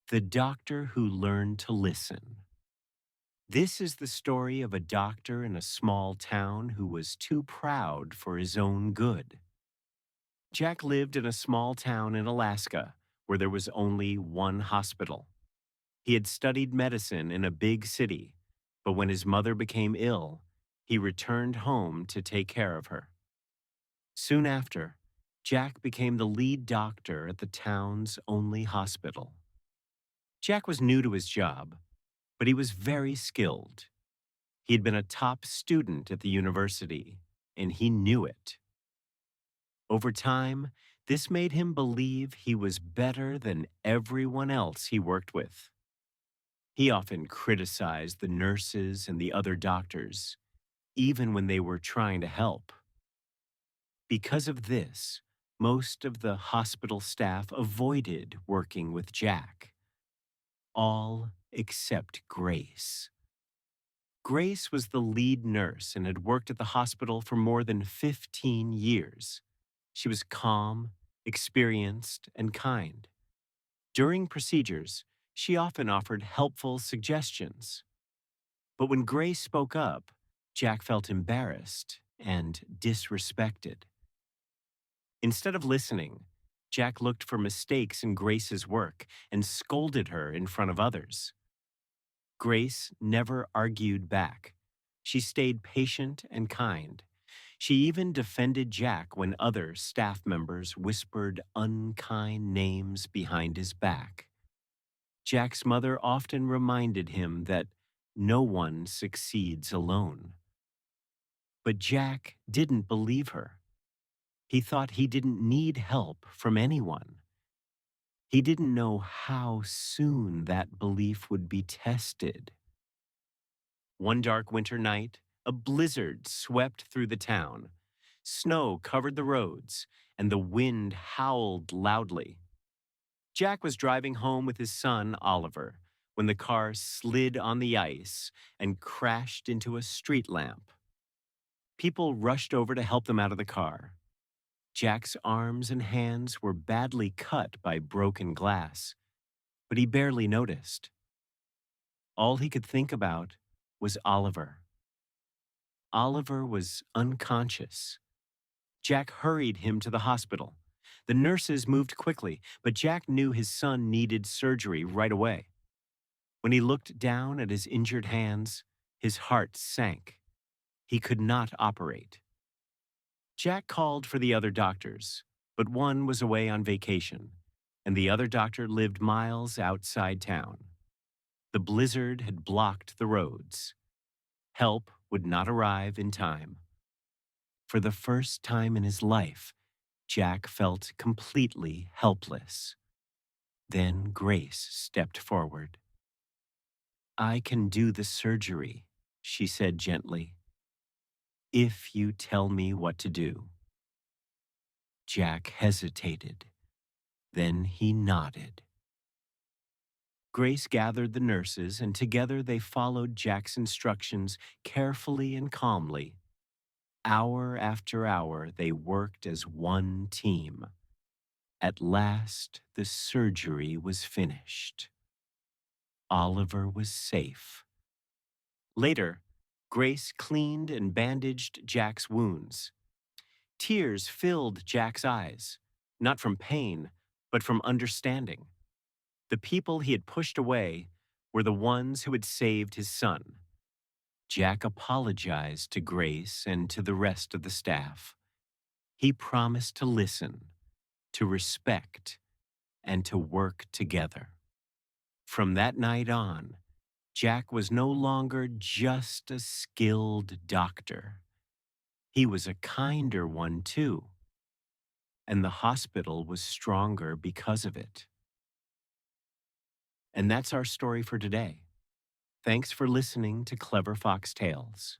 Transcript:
The Doctor Who Learned to Listen. This is the story of a doctor in a small town who was too proud for his own good. Jack lived in a small town in Alaska where there was only one hospital. He had studied medicine in a big city, but when his mother became ill, he returned home to take care of her. Soon after, Jack became the lead doctor at the town's only hospital. Jack was new to his job, but he was very skilled. He had been a top student at the university, and he knew it. Over time, this made him believe he was better than everyone else he worked with. He often criticized the nurses and the other doctors, even when they were trying to help. Because of this, most of the hospital staff avoided working with Jack. All except Grace. Grace was the lead nurse and had worked at the hospital for more than 15 years. She was calm, experienced, and kind. During procedures, she often offered helpful suggestions. But when Grace spoke up, Jack felt embarrassed and disrespected. Instead of listening, Jack looked for mistakes in Grace's work and scolded her in front of others. Grace never argued back. She stayed patient and kind. She even defended Jack when other staff members whispered unkind names behind his back. Jack's mother often reminded him that no one succeeds alone. But Jack didn't believe her. He thought he didn't need help from anyone. He didn't know how soon that belief would be tested. One dark winter night, a blizzard swept through the town. Snow covered the roads, and the wind howled loudly. Jack was driving home with his son, Oliver, when the car slid on the ice and crashed into a street lamp. People rushed over to help them out of the car. Jack's arms and hands were badly cut by broken glass, but he barely noticed. All he could think about was Oliver. Oliver was unconscious. Jack hurried him to the hospital. The nurses moved quickly, but Jack knew his son needed surgery right away. When he looked down at his injured hands, his heart sank. He could not operate. Jack called for the other doctors, but one was away on vacation, and the other doctor lived miles outside town. The blizzard had blocked the roads. Help would not arrive in time. For the first time in his life, Jack felt completely helpless. Then Grace stepped forward. "I can do the surgery," she said gently, "if you tell me what to do." Jack hesitated. Then he nodded. Grace gathered the nurses, and together they followed Jack's instructions carefully and calmly. Hour after hour, they worked as one team. At last, the surgery was finished. Oliver was safe. Later, Grace cleaned and bandaged Jack's wounds. Tears filled Jack's eyes, not from pain, but from understanding. The people he had pushed away were the ones who had saved his son. Jack apologized to Grace and to the rest of the staff. He promised to listen, to respect, and to work together. From that night on, Jack was no longer just a skilled doctor. He was a kinder one, too. And the hospital was stronger because of it. And that's our story for today. Thanks for listening to Clever Fox Tales.